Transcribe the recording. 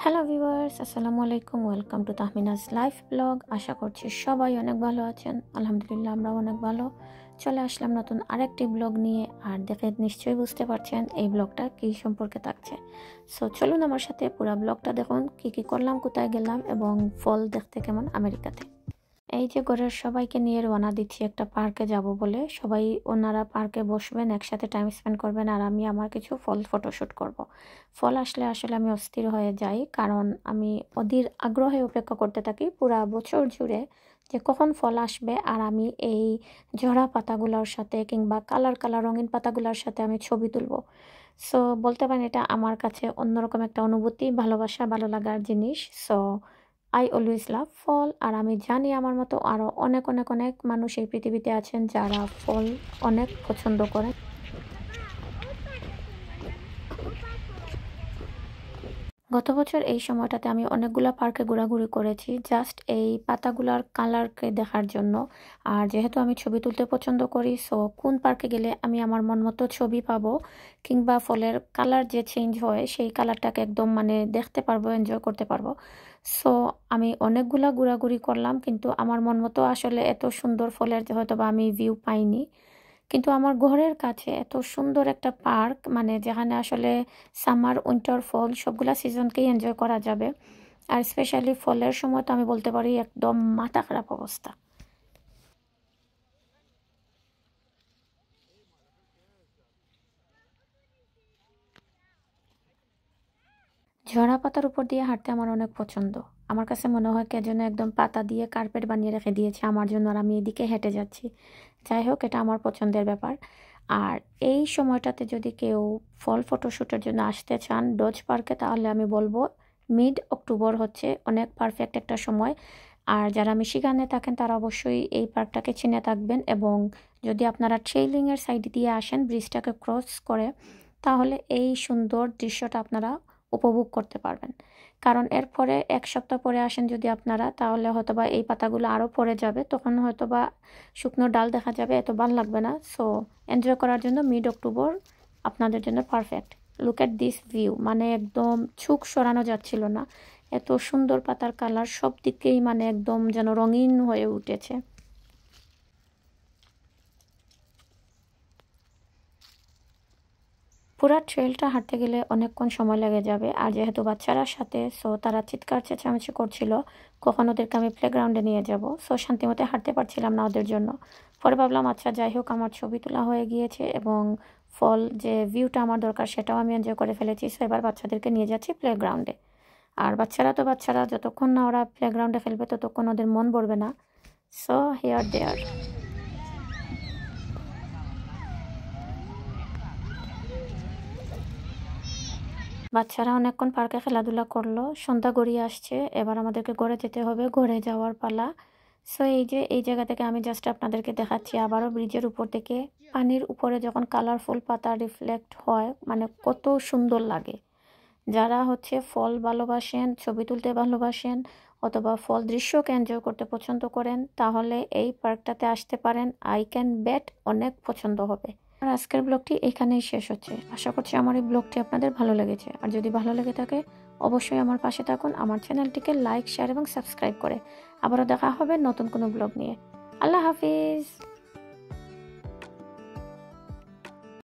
Hello viewers, আসসালামু আলাইকুম। Welcome to Tahmina's life blog. আশা করছি সবাই অনেক ভালো আছেন। আলহামদুলিল্লাহ আমরাও অনেক ভালো। চলে আসলাম নতুন আরেকটি ব্লগ নিয়ে। আর দেখে নিশ্চয়ই বুঝতে পারছেন এই ব্লগটা কী সম্পর্কে থাকছে। সো চলুন আমার সাথে পুরো ব্লগটা দেখুন, কী কী করলাম, কোথায় গেলাম এবং ফল দেখতে কেমন আমেরিকাতে। এই যে ঘরের সবাইকে নিয়ে রওনা দিচ্ছি একটা পার্কে যাব বলে। সবাই ওনারা পার্কে বসবেন, একসাথে টাইম স্পেন্ড করবেন, আর আমি আমার কিছু ফটোশ্যুট করব। ফল আসলে আসলে আমি অস্থির হয়ে যাই, কারণ আমি অধীর আগ্রহে অপেক্ষা করতে থাকি পুরা বছর জুড়ে যে কখন ফল আসবে আর আমি এই ঝরা পাতাগুলোর সাথে কিংবা কালার কালার রঙিন পাতাগুলোর সাথে আমি ছবি তুলব। সো বলতে পারেন এটা আমার কাছে অন্যরকম একটা অনুভূতি, ভালোবাসা, ভালো লাগার জিনিস। সো আই অলওয়েজ লাভ ফল। আর আমি জানি আমার মতো আরও অনেক অনেক অনেক মানুষ এই পৃথিবীতে আছেন যারা ফল অনেক পছন্দ করেন। গত বছর এই সময়টাতে আমি অনেকগুলা পার্কে ঘোরাঘুরি করেছি জাস্ট এই পাতাগুলার কালারকে দেখার জন্য। আর যেহেতু আমি ছবি তুলতে পছন্দ করি, সো কোন পার্কে গেলে আমি আমার মন মতো ছবি পাবো কিংবা ফলের কালার যে চেঞ্জ হয় সেই কালারটাকে একদম দেখতে পারবো, এনজয় করতে পারবো। সো আমি অনেকগুলা ঘোরাঘুরি করলাম, কিন্তু আমার মন মতো আসলে এত সুন্দর ফলের হয়তো বা আমি ভিউ পাইনি। কিন্তু আমার ঘরের কাছে এত সুন্দর একটা পার্ক, যেখানে আসলে সামার, উইন্টার, ফল সবগুলা সিজনকেই এনজয় করা যাবে। আর স্পেশালি ফলের সময় তো আমি বলতে পারি একদম মাথা খারাপ অবস্থা। ঝরা পাতার উপর দিয়ে হাঁটতে আমার অনেক পছন্দ। আমার কাছে মনে হয় কে যেন একদম পাতা দিয়ে কার্পেট বানিয়ে রেখে দিয়েছে আমার জন্য, আর আমি এদিকে হেঁটে যাচ্ছি। যাই হোক, এটা আমার পছন্দের ব্যাপার। আর এই সময়টাতে যদি কেউ ফটোশ্যুটের জন্য আসতে চান ডজ পার্কে, তাহলে আমি বলবো মিড অক্টোবর হচ্ছে অনেক পারফেক্ট একটা সময়। আর যারা মিশিগানে থাকেন তারা অবশ্যই এই পার্কটাকে চিনে থাকবেন, এবং যদি আপনারা ট্রেইলিংয়ের সাইড দিয়ে আসেন ব্রিজটাকে ক্রস করে, তাহলে এই সুন্দর দৃশ্যটা আপনারা উপভোগ করতে পারবেন। কারণ এরপরে এক সপ্তাহ পরে আসেন যদি আপনারা, তাহলে হয়তোবা এই পাতাগুলো আরও পড়ে যাবে, তখন হয়তোবা শুকনো ডাল দেখা যাবে, এত ভালো লাগবে না। সো এনজয় করার জন্য মিড অক্টোবর আপনাদের জন্য perfect. Look at this view, একদম চোখ সরানো যাচ্ছিল না, এত সুন্দর পাতার কালার সব দিকেই একদম যেন রঙিন হয়ে উঠেছে। পুরা ট্রেলটা হাঁটতে গেলে অনেকক্ষণ সময় লেগে যাবে। আর যেহেতু বাচ্চারা সাথে, সো তারা চিৎকার চেঁচামেচি করছিল কখন ওদেরকে আমি প্লেগ্রাউন্ডে নিয়ে যাব। সো শান্তিমতো হাঁটতে পারছিলাম না ওদের জন্য। পরে ভাবলাম আচ্ছা যাই হোক, আমার ছবি তোলা হয়ে গিয়েছে এবং ফল যে ভিউটা আমার দরকার সেটাও আমি এনজয় করে ফেলেছি। সো এবার বাচ্চাদেরকে নিয়ে যাচ্ছি প্লেগ্রাউন্ডে। আর বাচ্চারা তো বাচ্চারা, যতক্ষণ না ওরা প্লেগ্রাউন্ডে খেলবে ততক্ষণ ওদের মন ভরবে না। So here there. বাচ্চারা অনেকক্ষণ পার্কে খেলাধুলা করলো, সন্ধ্যা গড়িয়ে আসছে, এবার আমাদেরকে ঘরে যেতে হবে, ঘরে যাওয়ার পালা। সো এই যে এই জায়গা থেকে আমি জাস্ট আপনাদেরকে দেখাচ্ছি আবারও ব্রিজের উপর থেকে পানির উপরে যখন কালারফুল পাতা রিফ্লেক্ট হয়, কত সুন্দর লাগে। যারা হচ্ছে ফল ভালোবাসেন, ছবি তুলতে ভালোবাসেন, অথবা ফল দৃশ্যকে এনজয় করতে পছন্দ করেন, তাহলে এই পার্কটাতে আসতে পারেন। আই ক্যান বেট অনেক পছন্দ হবে। আর আজকের ব্লগটি এখানেই শেষ হচ্ছে। আশা করছি আমার এই ব্লগটি আপনাদের ভালো লেগেছে। আর যদি ভালো লেগে থাকে অবশ্যই আমার পাশে থাকুন, আমার চ্যানেলটিকে লাইক, শেয়ার এবং সাবস্ক্রাইব করে। আবারও দেখা হবে নতুন কোনো ব্লগ নিয়ে। আল্লাহ হাফিজ।